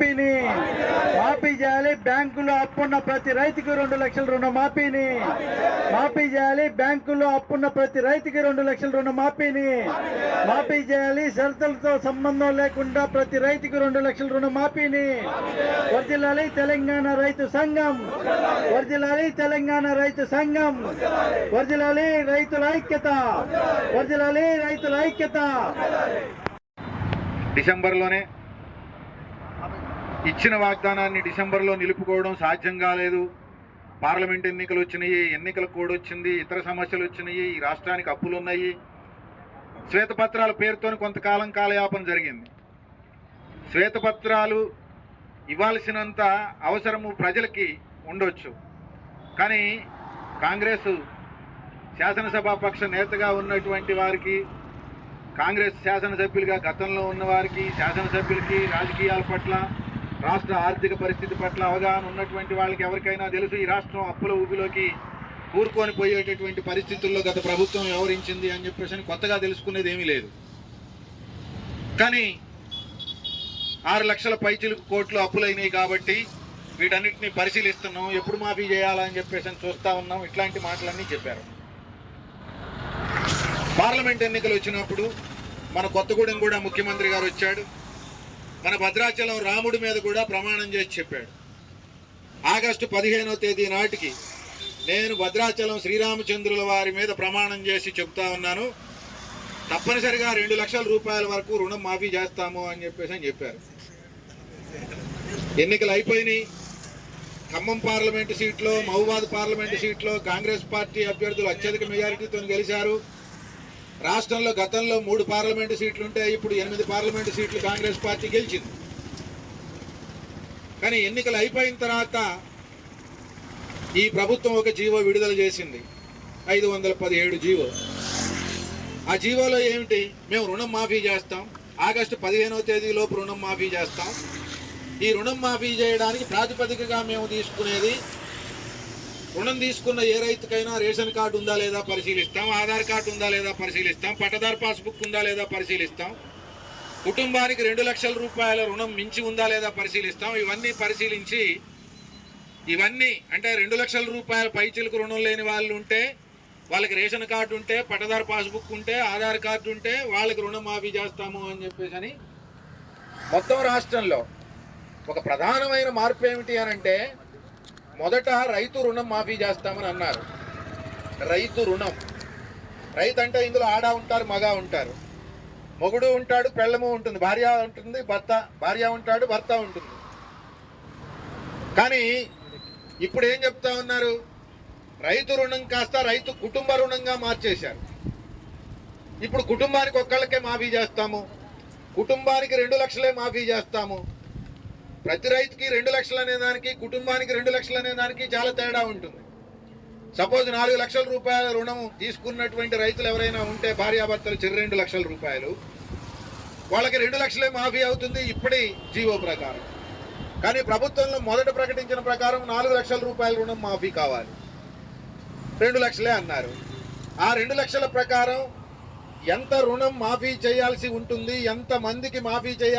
రుణమాఫీని మాఫీ చేయాలి. బ్యాంకులో అప్పున్న ప్రతి రైతుకి 2 లక్షల రుణమాఫీని మాఫీ చేయాలి. బ్యాంకులో అప్పున్న ప్రతి రైతుకి 2 లక్షల రుణమాఫీని మాఫీ చేయాలి. షరతులతో సంబంధం లేకుండా ప్రతి రైతుకి 2 లక్షల రుణమాఫీని. వర్ధిల్లాలి తెలంగాణ రైతు సంఘం, వర్ధిల్లాలి తెలంగాణ రైతు సంఘం, వర్ధిల్లాలి రైతుల ఐక్యత, వర్ధిల్లాలి రైతుల ఐక్యత. డిసెంబర్లోనే ఇచ్చిన వాగ్దానాన్ని డిసెంబర్లో నిలుపుకోవడం సాధ్యం కాలేదు. పార్లమెంట్ ఎన్నికలు వచ్చినాయి, ఎన్నికల కోడ్ వచ్చింది, ఇతర సమస్యలు వచ్చినాయి, ఈ రాష్ట్రానికి అప్పులు ఉన్నాయి. శ్వేతపత్రాల పేరుతో కొంతకాలం కాలయాపన జరిగింది. శ్వేతపత్రాలు ఇవ్వాల్సినంత అవసరము ప్రజలకి ఉండొచ్చు, కానీ కాంగ్రెస్ శాసనసభాపక్ష నేతగా ఉన్నటువంటి వారికి, కాంగ్రెస్ శాసనసభ్యులుగా గతంలో ఉన్నవారికి, శాసనసభ్యులకి రాజకీయాల పట్ల, రాష్ట్ర ఆర్థిక పరిస్థితి పట్ల అవగాహన ఉన్నటువంటి వాళ్ళకి ఎవరికైనా తెలుసు ఈ రాష్ట్రం అప్పుల ఊబిలోకి కూరుకొని పోయేటటువంటి పరిస్థితుల్లో గత ప్రభుత్వం వ్యవహరించింది అని చెప్పేసి కొత్తగా తెలుసుకునేది ఏమీ లేదు. కానీ 6 లక్షల పైచిలకు కోట్లు అప్పులైనాయి కాబట్టి వీటన్నిటిని పరిశీలిస్తున్నాం, ఎప్పుడు మాఫీ చేయాలని చెప్పేసి చూస్తూ ఉన్నాం, ఇట్లాంటి మాటలన్నీ చెప్పారు. పార్లమెంట్ ఎన్నికలు వచ్చినప్పుడు మన కొత్తగూడెం కూడా ముఖ్యమంత్రి గారు వచ్చాడు. మన భద్రాచలం రాముడి మీద కూడా ప్రమాణం చేసి చెప్పాడు. ఆగస్టు 15వ తేదీ నాటికి నేను భద్రాచలం శ్రీరామచంద్రుల వారి మీద ప్రమాణం చేసి చెప్తా ఉన్నాను, తప్పనిసరిగా 2 లక్షల రూపాయల వరకు రుణం మాఫీ చేస్తాము అని చెప్పారు. ఎన్నికలు అయిపోయినాయి. ఖమ్మం పార్లమెంటు సీట్లో, మహబూబాద్ పార్లమెంటు సీట్లో కాంగ్రెస్ పార్టీ అభ్యర్థులు అత్యధిక మెజారిటీతో గెలిచారు. రాష్ట్రంలో గతంలో 3 పార్లమెంటు సీట్లుంటే ఇప్పుడు 8 పార్లమెంటు సీట్లు కాంగ్రెస్ పార్టీ గెలిచింది. కానీ ఎన్నికలు అయిపోయిన తర్వాత ఈ ప్రభుత్వం ఒక జీవో విడుదల చేసింది, 517 జీవో. ఆ జీవోలో ఏమిటి? మేము రుణం మాఫీ చేస్తాం, ఆగస్టు 15వ తేదీలోపు రుణం మాఫీ చేస్తాం. ఈ రుణం మాఫీ చేయడానికి ప్రాతిపదికగా మేము తీసుకునేది, రుణం తీసుకున్న ఏ రైతుకైనా రేషన్ కార్డు ఉందా లేదా పరిశీలిస్తాం, ఆధార్ కార్డు ఉందా లేదా పరిశీలిస్తాం, పట్టదారు పాస్బుక్ ఉందా లేదా పరిశీలిస్తాం, కుటుంబానికి 2 లక్షల రూపాయల రుణం మించి ఉందా లేదా పరిశీలిస్తాం. ఇవన్నీ పరిశీలించి, ఇవన్నీ అంటే 2 లక్షల రూపాయల పైచిలకు రుణం లేని వాళ్ళు ఉంటే, వాళ్ళకి రేషన్ కార్డు ఉంటే, పట్టదారు పాస్బుక్ ఉంటే, ఆధార్ కార్డు ఉంటే వాళ్ళకి రుణం మాఫీ చేస్తాము అని చెప్పేసి మొత్తం రాష్ట్రంలో ఒక ప్రధానమైన మార్పు ఏమిటి అని అంటే, మొదట రైతు రుణం మాఫీ చేస్తామని అన్నారు. రైతు రుణం, రైతు అంటే ఇందులో ఆడ ఉంటారు, మగ ఉంటారు, మొగుడు ఉంటాడు, పెళ్ళము ఉంటుంది, భార్య ఉంటుంది, భార్య ఉంటాడు, భర్త ఉంటుంది. కానీ ఇప్పుడు ఏం చెప్తా ఉన్నారు? రైతు రుణం కాస్త రైతు కుటుంబ రుణంగా మార్చేశారు. ఇప్పుడు కుటుంబానికి ఒక్కళ్ళకే మాఫీ చేస్తాము, కుటుంబానికి 2 లక్షలే మాఫీ చేస్తాము. ప్రతి రైతుకి 2 లక్షలు అనే దానికి, కుటుంబానికి 2 లక్షలు అనే దానికి చాలా తేడా ఉంటుంది. సపోజ్ 4 లక్షల రూపాయల రుణం తీసుకున్నటువంటి రైతులు ఎవరైనా ఉంటే, భార్యాభర్తలు చెరు 2 లక్షల రూపాయలు, వాళ్ళకి 2 లక్షలే మాఫీ అవుతుంది ఇప్పటి జీవో ప్రకారం. కానీ ప్రభుత్వంలో మొదట ప్రకటించిన ప్రకారం 4 లక్షల రూపాయల రుణం మాఫీ కావాలి, 2 లక్షలే అన్నారు. ఆ 2 లక్షల ప్రకారం ఎంత రుణం మాఫీ చేయాల్సి ఉంటుంది, ఎంత మందికి మాఫీ చేయాలి